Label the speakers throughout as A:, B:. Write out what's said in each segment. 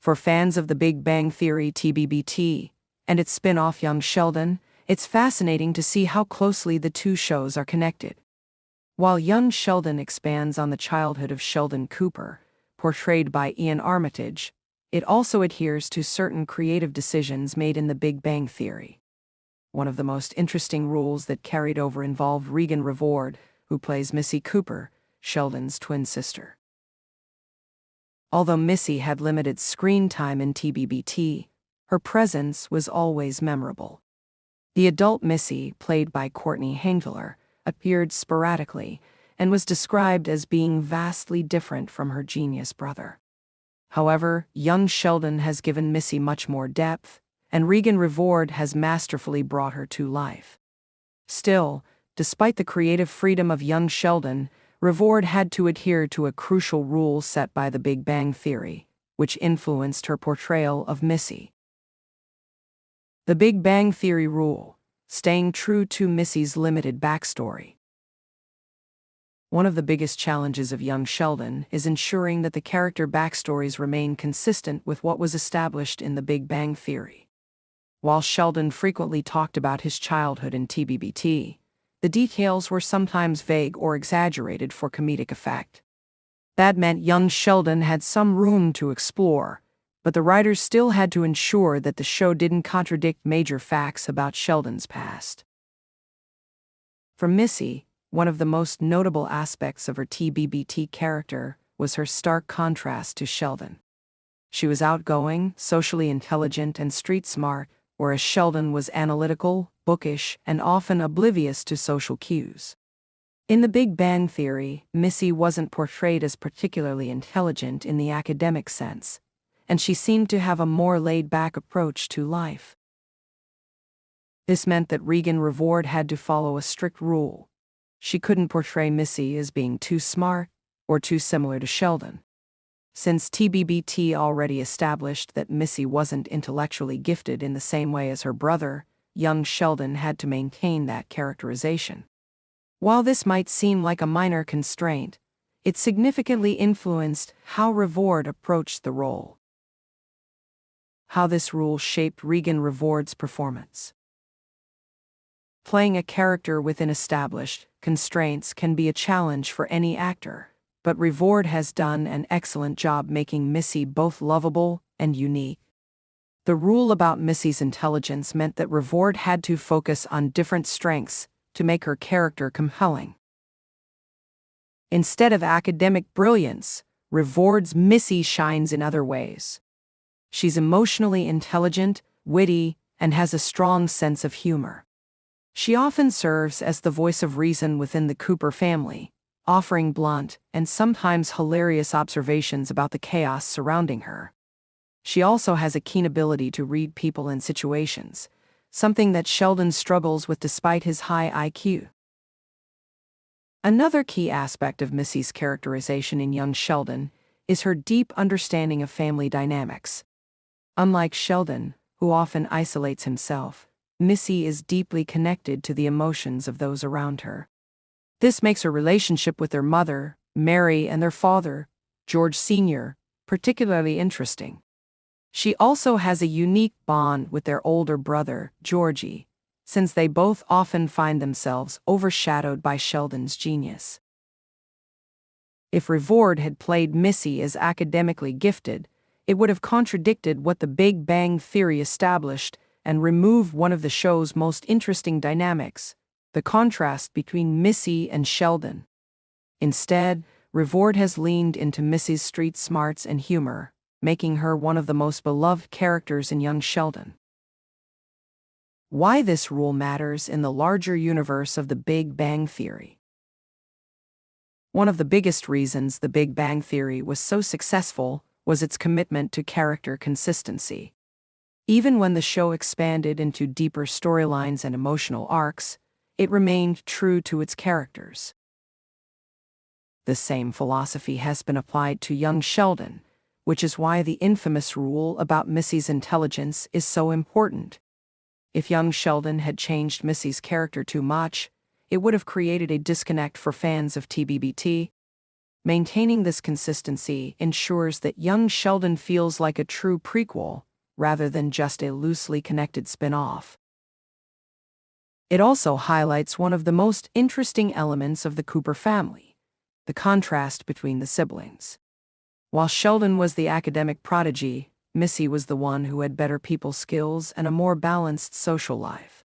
A: For fans of The Big Bang Theory (TBBT) and its spin-off Young Sheldon, it's fascinating to see how closely the two shows are connected. While Young Sheldon expands on the childhood of Sheldon Cooper, portrayed by Ian Armitage, it also adheres to certain creative decisions made in The Big Bang Theory. One of the most interesting rules that carried over involved Raegan Revord, who plays Missy Cooper, Sheldon's twin sister. Although Missy had limited screen time in TBBT, her presence was always memorable. The adult Missy, played by Courtney Hengler, appeared sporadically and was described as being vastly different from her genius brother. However, Young Sheldon has given Missy much more depth, and Raegan Revord has masterfully brought her to life. Still, despite the creative freedom of Young Sheldon, Revord had to adhere to a crucial rule set by The Big Bang Theory, which influenced her portrayal of Missy. The Big Bang Theory rule: staying true to Missy's limited backstory. One of the biggest challenges of Young Sheldon is ensuring that the character backstories remain consistent with what was established in The Big Bang Theory. While Sheldon frequently talked about his childhood in TBBT, the details were sometimes vague or exaggerated for comedic effect. That meant Young Sheldon had some room to explore, but the writers still had to ensure that the show didn't contradict major facts about Sheldon's past. For Missy, one of the most notable aspects of her TBBT character was her stark contrast to Sheldon. She was outgoing, socially intelligent, and street smart, whereas Sheldon was analytical, bookish, and often oblivious to social cues. In The Big Bang Theory, Missy wasn't portrayed as particularly intelligent in the academic sense, and she seemed to have a more laid-back approach to life. This meant that Raegan Revord had to follow a strict rule. She couldn't portray Missy as being too smart or too similar to Sheldon. Since TBBT already established that Missy wasn't intellectually gifted in the same way as her brother, Young Sheldon had to maintain that characterization. While this might seem like a minor constraint, it significantly influenced how Revord approached the role. How this rule shaped Raegan Revord's performance. Playing a character within established constraints can be a challenge for any actor, but Revord has done an excellent job making Missy both lovable and unique. The rule about Missy's intelligence meant that Revord had to focus on different strengths to make her character compelling. Instead of academic brilliance, Revord's Missy shines in other ways. She's emotionally intelligent, witty, and has a strong sense of humor. She often serves as the voice of reason within the Cooper family, offering blunt and sometimes hilarious observations about the chaos surrounding her. She also has a keen ability to read people and situations, something that Sheldon struggles with despite his high IQ. Another key aspect of Missy's characterization in Young Sheldon is her deep understanding of family dynamics. Unlike Sheldon, who often isolates himself, Missy is deeply connected to the emotions of those around her. This makes her relationship with their mother, Mary, and their father, George Sr., particularly interesting. She also has a unique bond with their older brother, Georgie, since they both often find themselves overshadowed by Sheldon's genius. If Revord had played Missy as academically gifted, it would have contradicted what The Big Bang Theory established and removed one of the show's most interesting dynamics, the contrast between Missy and Sheldon. Instead, Revord has leaned into Missy's street smarts and humor, making her one of the most beloved characters in Young Sheldon. Why this rule matters in the larger universe of The Big Bang Theory. One of the biggest reasons The Big Bang Theory was so successful was its commitment to character consistency. Even when the show expanded into deeper storylines and emotional arcs, it remained true to its characters. The same philosophy has been applied to Young Sheldon, which is why the infamous rule about Missy's intelligence is so important. If Young Sheldon had changed Missy's character too much, it would have created a disconnect for fans of TBBT. Maintaining this consistency ensures that young Sheldon feels like a true prequel rather than just a loosely connected spin-off. It also highlights one of the most interesting elements of the Cooper family, the contrast between the siblings. While Sheldon was the academic prodigy, Missy was the one who had better people skills and a more balanced social life.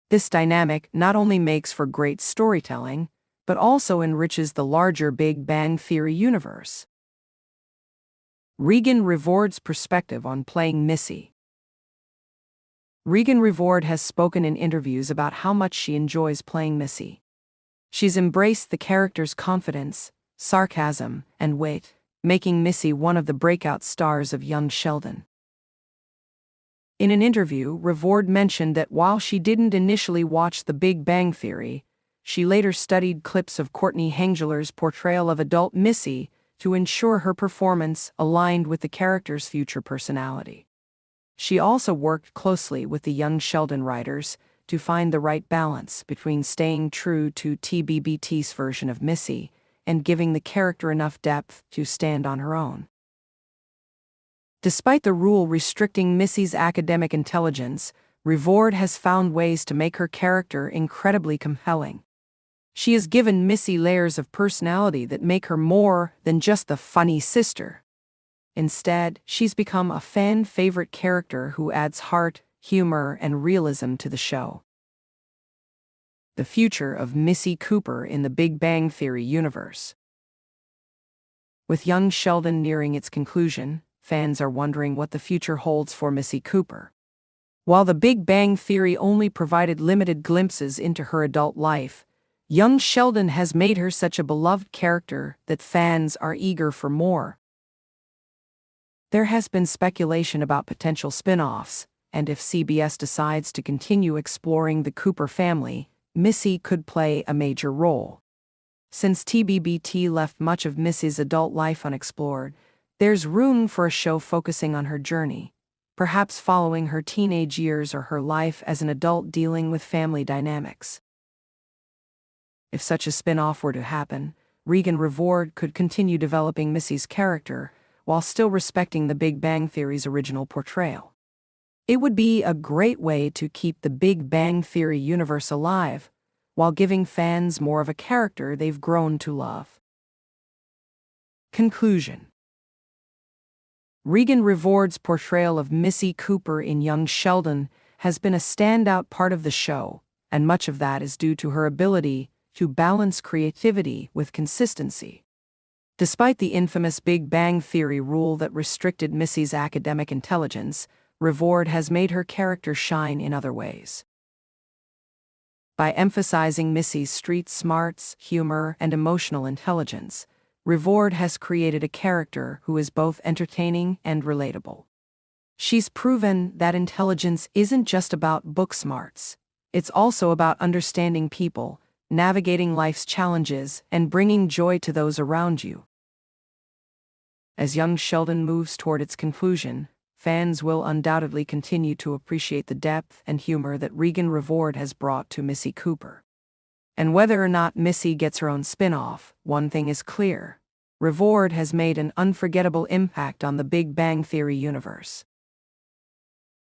A: This dynamic not only makes for great storytelling, but also enriches the larger Big Bang Theory universe. Raegan Revord's perspective on playing Missy. Raegan Revord has spoken in interviews about how much she enjoys playing Missy. She's embraced the character's confidence, sarcasm, and wit, making Missy one of the breakout stars of young Sheldon. In an interview, Revord mentioned that while she didn't initially watch The Big Bang Theory, she later studied clips of Courtney Henggeler's portrayal of adult Missy to ensure her performance aligned with the character's future personality. She also worked closely with the young Sheldon writers to find the right balance between staying true to TBBT's version of Missy and giving the character enough depth to stand on her own. Despite the rule restricting Missy's academic intelligence, Revord has found ways to make her character incredibly compelling. She has given Missy layers of personality that make her more than just the funny sister. Instead, she's become a fan-favorite character who adds heart, humor, and realism to the show. The future of Missy Cooper in the Big Bang Theory universe. With young Sheldon nearing its conclusion, fans are wondering what the future holds for Missy Cooper. While The Big Bang Theory only provided limited glimpses into her adult life, young Sheldon has made her such a beloved character that fans are eager for more. There has been speculation about potential spin-offs, and if CBS decides to continue exploring the Cooper family, Missy could play a major role. Since TBBT left much of Missy's adult life unexplored, there's room for a show focusing on her journey, perhaps following her teenage years or her life as an adult dealing with family dynamics. If such a spin-off were to happen, Raegan Revord could continue developing Missy's character while still respecting The Big Bang Theory's original portrayal. It would be a great way to keep the Big Bang Theory universe alive, while giving fans more of a character they've grown to love. Conclusion. Raegan Revord's portrayal of Missy Cooper in young Sheldon has been a standout part of the show, and much of that is due to her ability to balance creativity with consistency. Despite the infamous Big Bang Theory rule that restricted Missy's academic intelligence, Revord has made her character shine in other ways. By emphasizing Missy's street smarts, humor, and emotional intelligence, Revord has created a character who is both entertaining and relatable. She's proven that intelligence isn't just about book smarts. It's also about understanding people, navigating life's challenges, and bringing joy to those around you. As young Sheldon moves toward its conclusion, fans will undoubtedly continue to appreciate the depth and humor that Raegan Revord has brought to Missy Cooper. And whether or not Missy gets her own spin-off, one thing is clear: Revord has made an unforgettable impact on the Big Bang Theory universe.